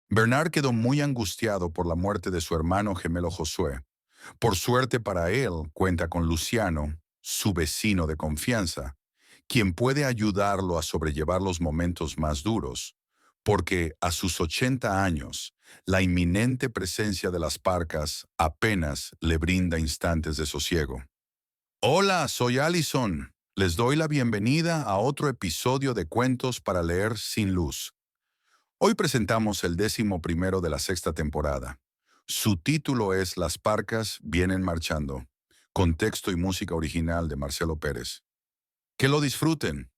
Bernard quedó muy angustiado por la muerte de su hermano gemelo Josué. Por suerte para él, cuenta con Luciano, su vecino de confianza, quien puede ayudarlo a sobrellevar los momentos más duros, porque a sus 80 años, la inminente presencia de las parcas apenas le brinda instantes de sosiego. Hola, soy Allison. Les doy la bienvenida a otro episodio de Cuentos para leer sin luz. Hoy presentamos el 11º de la sexta temporada. Su título es Las parcas vienen marchando, con texto y música original de Marcelo Pérez. Que lo disfruten.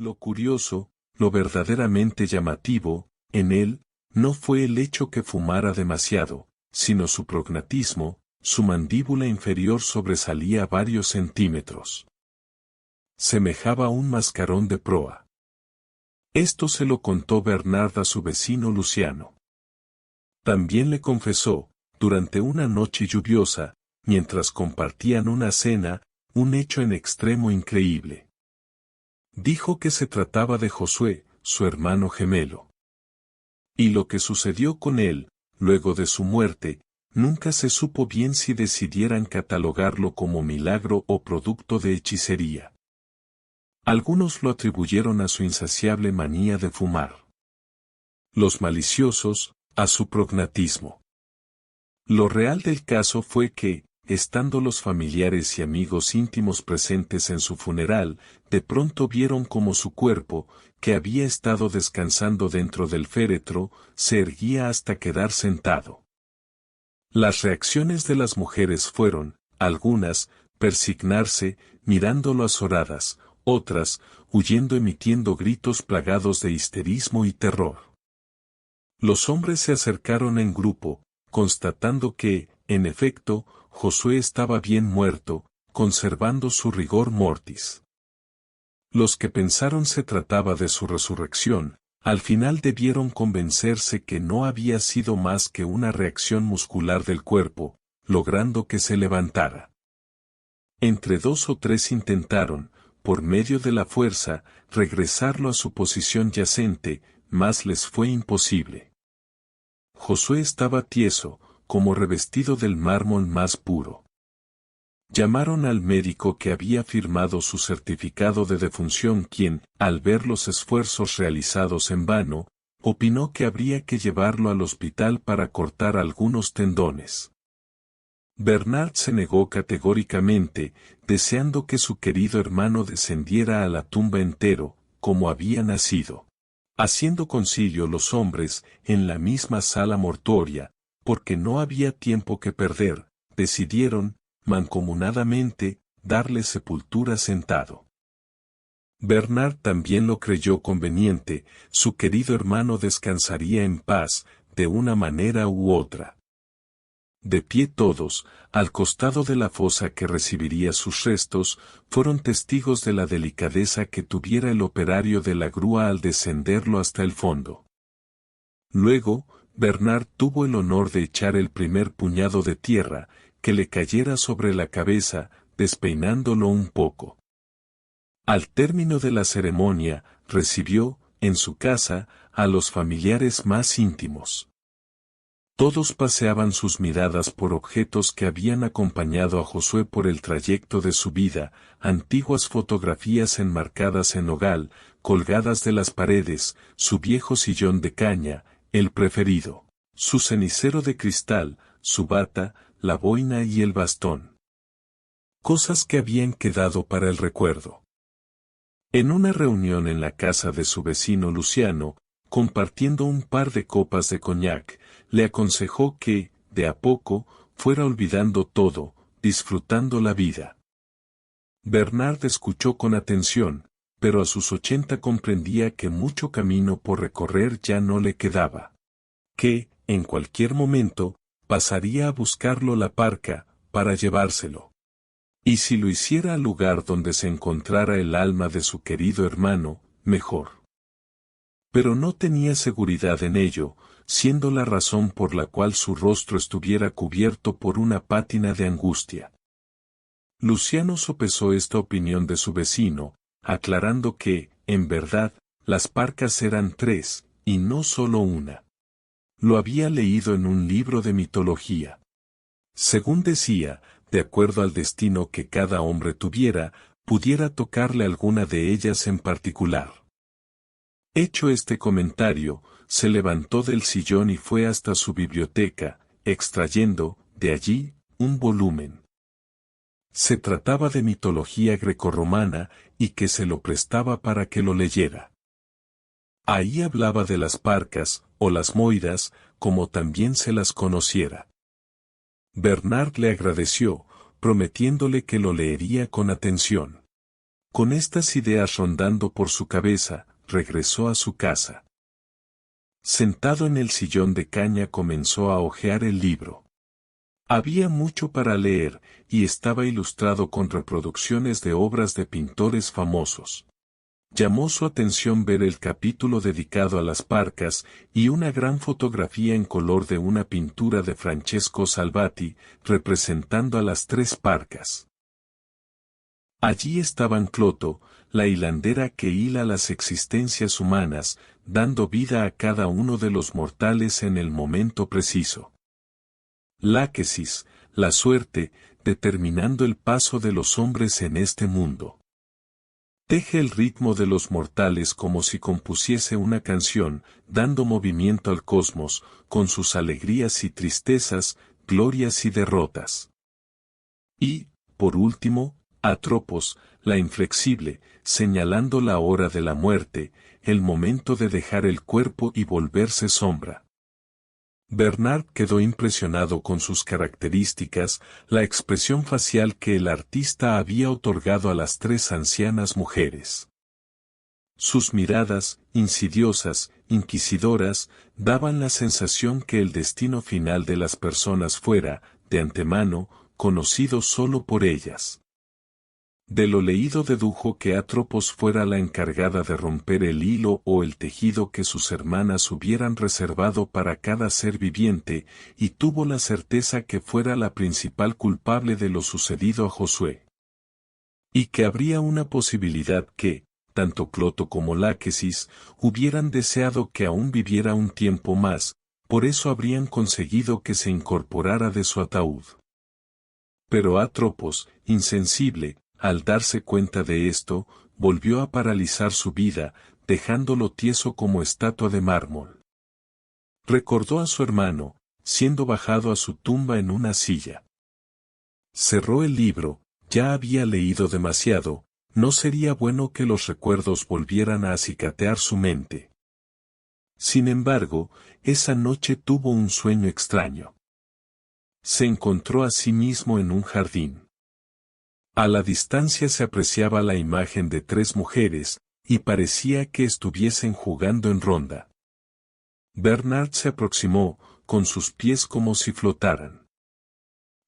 Lo curioso, lo verdaderamente llamativo, en él, no fue el hecho que fumara demasiado, sino su prognatismo, su mandíbula inferior sobresalía varios centímetros. Semejaba a un mascarón de proa. Esto se lo contó Bernard a su vecino Luciano. También le confesó, durante una noche lluviosa, mientras compartían una cena, un hecho en extremo increíble. Dijo que se trataba de Josué, su hermano gemelo. Y lo que sucedió con él, luego de su muerte, nunca se supo bien si decidieran catalogarlo como milagro o producto de hechicería. Algunos lo atribuyeron a su insaciable manía de fumar. Los maliciosos, a su prognatismo. Lo real del caso fue que, estando los familiares y amigos íntimos presentes en su funeral, de pronto vieron como su cuerpo, que había estado descansando dentro del féretro, se erguía hasta quedar sentado. Las reacciones de las mujeres fueron, algunas, persignarse, mirándolo azoradas, otras, huyendo emitiendo gritos plagados de histerismo y terror. Los hombres se acercaron en grupo, constatando que, en efecto, Josué estaba bien muerto, conservando su rigor mortis. Los que pensaron se trataba de su resurrección, al final debieron convencerse que no había sido más que una reacción muscular del cuerpo, logrando que se levantara. Entre 2 o 3 intentaron, por medio de la fuerza, regresarlo a su posición yacente, mas les fue imposible. Josué estaba tieso, como revestido del mármol más puro. Llamaron al médico que había firmado su certificado de defunción, quien, al ver los esfuerzos realizados en vano, opinó que habría que llevarlo al hospital para cortar algunos tendones. Bernard se negó categóricamente, deseando que su querido hermano descendiera a la tumba entero, como había nacido. Haciendo concilio los hombres, en la misma sala mortuoria, porque no había tiempo que perder, decidieron, mancomunadamente, darle sepultura sentado. Bernard también lo creyó conveniente, su querido hermano descansaría en paz, de una manera u otra. De pie todos, al costado de la fosa que recibiría sus restos, fueron testigos de la delicadeza que tuviera el operario de la grúa al descenderlo hasta el fondo. Luego, Bernard tuvo el honor de echar el primer puñado de tierra, que le cayera sobre la cabeza, despeinándolo un poco. Al término de la ceremonia, recibió, en su casa, a los familiares más íntimos. Todos paseaban sus miradas por objetos que habían acompañado a Josué por el trayecto de su vida, antiguas fotografías enmarcadas en nogal, colgadas de las paredes, su viejo sillón de caña, el preferido, su cenicero de cristal, su bata, la boina y el bastón. Cosas que habían quedado para el recuerdo. En una reunión en la casa de su vecino Luciano, compartiendo un par de copas de coñac, le aconsejó que, de a poco, fuera olvidando todo, disfrutando la vida. Bernard escuchó con atención, pero a sus 80 comprendía que mucho camino por recorrer ya no le quedaba. Que, en cualquier momento, pasaría a buscarlo la parca, para llevárselo. Y si lo hiciera al lugar donde se encontrara el alma de su querido hermano, mejor. Pero no tenía seguridad en ello, siendo la razón por la cual su rostro estuviera cubierto por una pátina de angustia. Luciano sopesó esta opinión de su vecino, aclarando que, en verdad, las parcas eran 3, y no solo una. Lo había leído en un libro de mitología. Según decía, de acuerdo al destino que cada hombre tuviera, pudiera tocarle alguna de ellas en particular. Hecho este comentario, se levantó del sillón y fue hasta su biblioteca, extrayendo, de allí, un volumen. Se trataba de mitología grecorromana, y que se lo prestaba para que lo leyera. Ahí hablaba de las parcas, o las moiras, como también se las conociera. Bernard le agradeció, prometiéndole que lo leería con atención. Con estas ideas rondando por su cabeza, regresó a su casa. Sentado en el sillón de caña comenzó a hojear el libro. Había mucho para leer, y estaba ilustrado con reproducciones de obras de pintores famosos. Llamó su atención ver el capítulo dedicado a las parcas, y una gran fotografía en color de una pintura de Francesco Salvati, representando a las 3 parcas. Allí estaban Cloto, la hilandera que hila las existencias humanas, dando vida a cada uno de los mortales en el momento preciso. Láquesis, la suerte, determinando el paso de los hombres en este mundo. Teje el ritmo de los mortales como si compusiese una canción, dando movimiento al cosmos, con sus alegrías y tristezas, glorias y derrotas. Y, por último, Atropos, la inflexible, señalando la hora de la muerte, el momento de dejar el cuerpo y volverse sombra. Bernard quedó impresionado con sus características, la expresión facial que el artista había otorgado a las 3 ancianas mujeres. Sus miradas, insidiosas, inquisidoras, daban la sensación que el destino final de las personas fuera, de antemano, conocido solo por ellas. De lo leído dedujo que Atropos fuera la encargada de romper el hilo o el tejido que sus hermanas hubieran reservado para cada ser viviente, y tuvo la certeza que fuera la principal culpable de lo sucedido a Josué. Y que habría una posibilidad que, tanto Cloto como Láquesis, hubieran deseado que aún viviera un tiempo más, por eso habrían conseguido que se incorporara de su ataúd. Pero Atropos, insensible, al darse cuenta de esto, volvió a paralizar su vida, dejándolo tieso como estatua de mármol. Recordó a su hermano, siendo bajado a su tumba en una silla. Cerró el libro, ya había leído demasiado, no sería bueno que los recuerdos volvieran a acicatear su mente. Sin embargo, esa noche tuvo un sueño extraño. Se encontró a sí mismo en un jardín. A la distancia se apreciaba la imagen de 3 mujeres, y parecía que estuviesen jugando en ronda. Bernard se aproximó, con sus pies como si flotaran.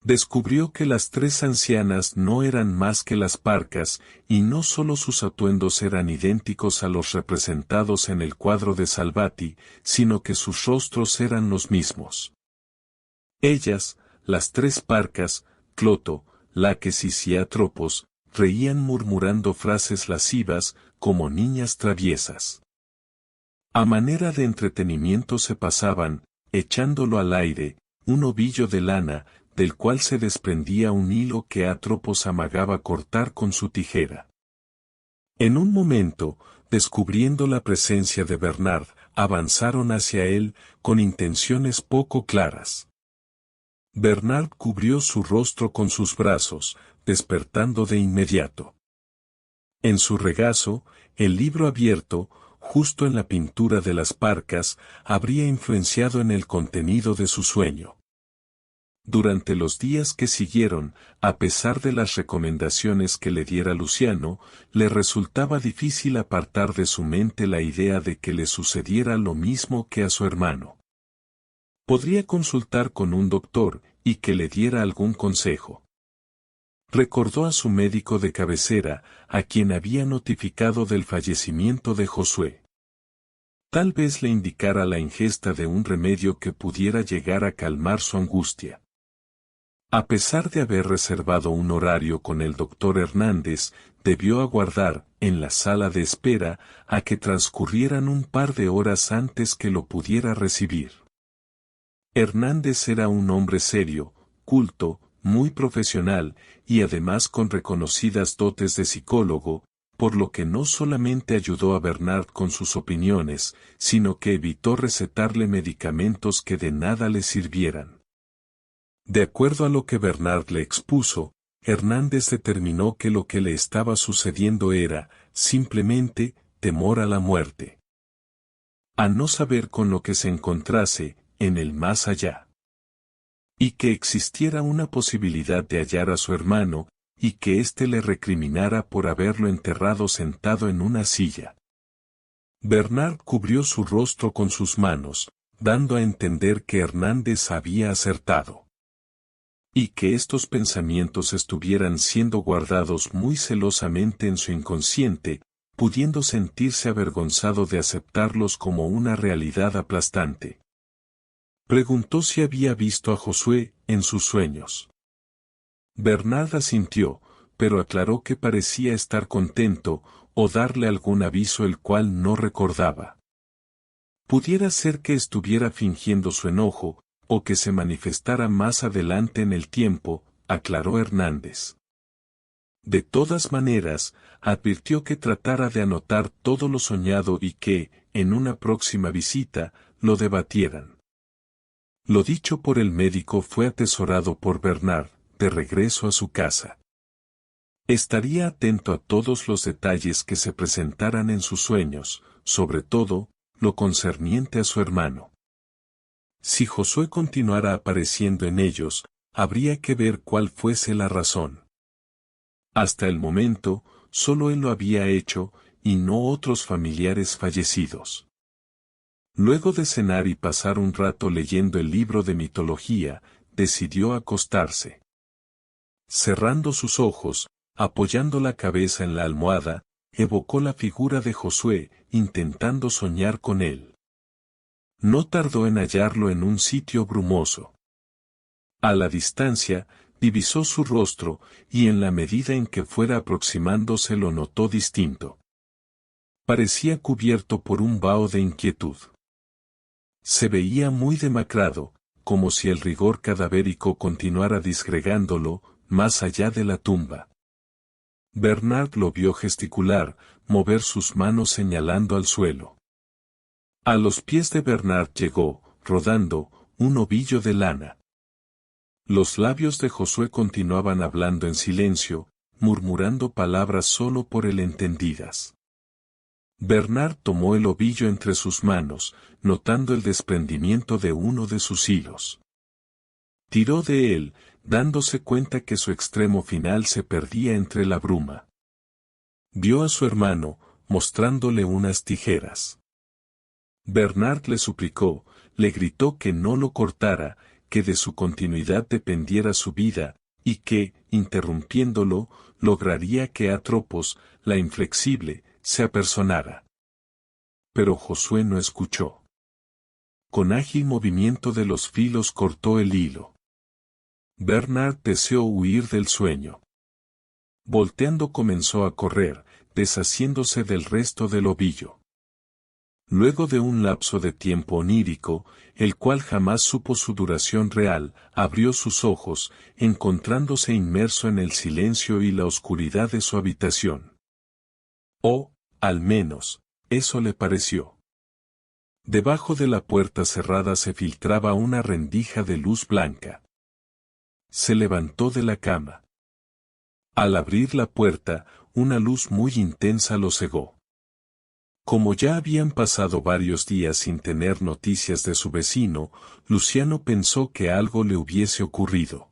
Descubrió que las 3 ancianas no eran más que las parcas, y no solo sus atuendos eran idénticos a los representados en el cuadro de Salvati, sino que sus rostros eran los mismos. Ellas, las 3 parcas, Cloto, Láquesis y Atropos, reían murmurando frases lascivas, como niñas traviesas. A manera de entretenimiento se pasaban, echándolo al aire, un ovillo de lana, del cual se desprendía un hilo que Atropos amagaba cortar con su tijera. En un momento, descubriendo la presencia de Bernard, avanzaron hacia él, con intenciones poco claras. Bernard cubrió su rostro con sus brazos, despertando de inmediato. En su regazo, el libro abierto, justo en la pintura de las parcas, habría influenciado en el contenido de su sueño. Durante los días que siguieron, a pesar de las recomendaciones que le diera Luciano, le resultaba difícil apartar de su mente la idea de que le sucediera lo mismo que a su hermano. Podría consultar con un doctor y que le diera algún consejo. Recordó a su médico de cabecera, a quien había notificado del fallecimiento de Josué. Tal vez le indicara la ingesta de un remedio que pudiera llegar a calmar su angustia. A pesar de haber reservado un horario con el doctor Hernández, debió aguardar, en la sala de espera, a que transcurrieran un par de horas antes que lo pudiera recibir. Hernández era un hombre serio, culto, muy profesional, y además con reconocidas dotes de psicólogo, por lo que no solamente ayudó a Bernard con sus opiniones, sino que evitó recetarle medicamentos que de nada le sirvieran. De acuerdo a lo que Bernard le expuso, Hernández determinó que lo que le estaba sucediendo era, simplemente, temor a la muerte. A no saber con lo que se encontrase, en el más allá. Y que existiera una posibilidad de hallar a su hermano, y que éste le recriminara por haberlo enterrado sentado en una silla. Bernard cubrió su rostro con sus manos, dando a entender que Hernández había acertado. Y que estos pensamientos estuvieran siendo guardados muy celosamente en su inconsciente, pudiendo sentirse avergonzado de aceptarlos como una realidad aplastante. Preguntó si había visto a Josué en sus sueños. Bernard asintió, pero aclaró que parecía estar contento, o darle algún aviso el cual no recordaba. Pudiera ser que estuviera fingiendo su enojo, o que se manifestara más adelante en el tiempo, aclaró Hernández. De todas maneras, advirtió que tratara de anotar todo lo soñado y que, en una próxima visita, lo debatieran. Lo dicho por el médico fue atesorado por Bernard, de regreso a su casa. Estaría atento a todos los detalles que se presentaran en sus sueños, sobre todo, lo concerniente a su hermano. Si Josué continuara apareciendo en ellos, habría que ver cuál fuese la razón. Hasta el momento, solo él lo había hecho, y no otros familiares fallecidos. Luego de cenar y pasar un rato leyendo el libro de mitología, decidió acostarse. Cerrando sus ojos, apoyando la cabeza en la almohada, evocó la figura de Josué, intentando soñar con él. No tardó en hallarlo en un sitio brumoso. A la distancia, divisó su rostro, y en la medida en que fuera aproximándose lo notó distinto. Parecía cubierto por un vaho de inquietud. Se veía muy demacrado, como si el rigor cadavérico continuara disgregándolo, más allá de la tumba. Bernard lo vio gesticular, mover sus manos señalando al suelo. A los pies de Bernard llegó, rodando, un ovillo de lana. Los labios de Josué continuaban hablando en silencio, murmurando palabras solo por él entendidas. Bernard tomó el ovillo entre sus manos, notando el desprendimiento de uno de sus hilos. Tiró de él, dándose cuenta que su extremo final se perdía entre la bruma. Vio a su hermano, mostrándole unas tijeras. Bernard le suplicó, le gritó que no lo cortara, que de su continuidad dependiera su vida, y que, interrumpiéndolo, lograría que Atropos, la inflexible, se apersonara. Pero Josué no escuchó. Con ágil movimiento de los filos cortó el hilo. Bernard deseó huir del sueño. Volteando comenzó a correr, deshaciéndose del resto del ovillo. Luego de un lapso de tiempo onírico, el cual jamás supo su duración real, abrió sus ojos, encontrándose inmerso en el silencio y la oscuridad de su habitación. O, al menos, eso le pareció. Debajo de la puerta cerrada se filtraba una rendija de luz blanca. se levantó de la cama. Al abrir la puerta, una luz muy intensa lo cegó. Como ya habían pasado varios días sin tener noticias de su vecino, Luciano pensó que algo le hubiese ocurrido.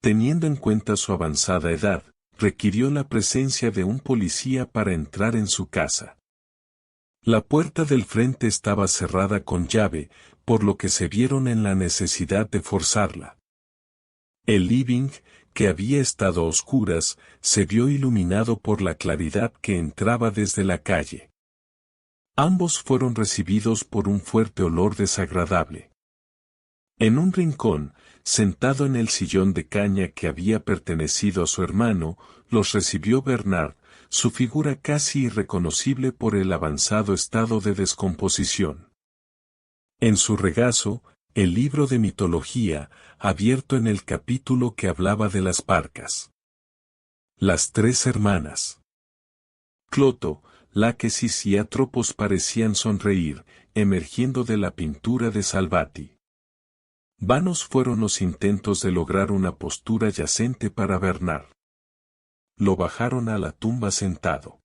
Teniendo en cuenta su avanzada edad, requirió la presencia de un policía para entrar en su casa. La puerta del frente estaba cerrada con llave, por lo que se vieron en la necesidad de forzarla. El living, que había estado a oscuras, se vio iluminado por la claridad que entraba desde la calle. Ambos fueron recibidos por un fuerte olor desagradable. En un rincón, sentado en el sillón de caña que había pertenecido a su hermano, los recibió Bernard, su figura casi irreconocible por el avanzado estado de descomposición. En su regazo, el libro de mitología, abierto en el capítulo que hablaba de las parcas. Las tres hermanas. Cloto, Láquesis y Atropos parecían sonreír, emergiendo de la pintura de Salvati. Vanos fueron los intentos de lograr una postura yacente para Bernard. Lo bajaron a la tumba sentado.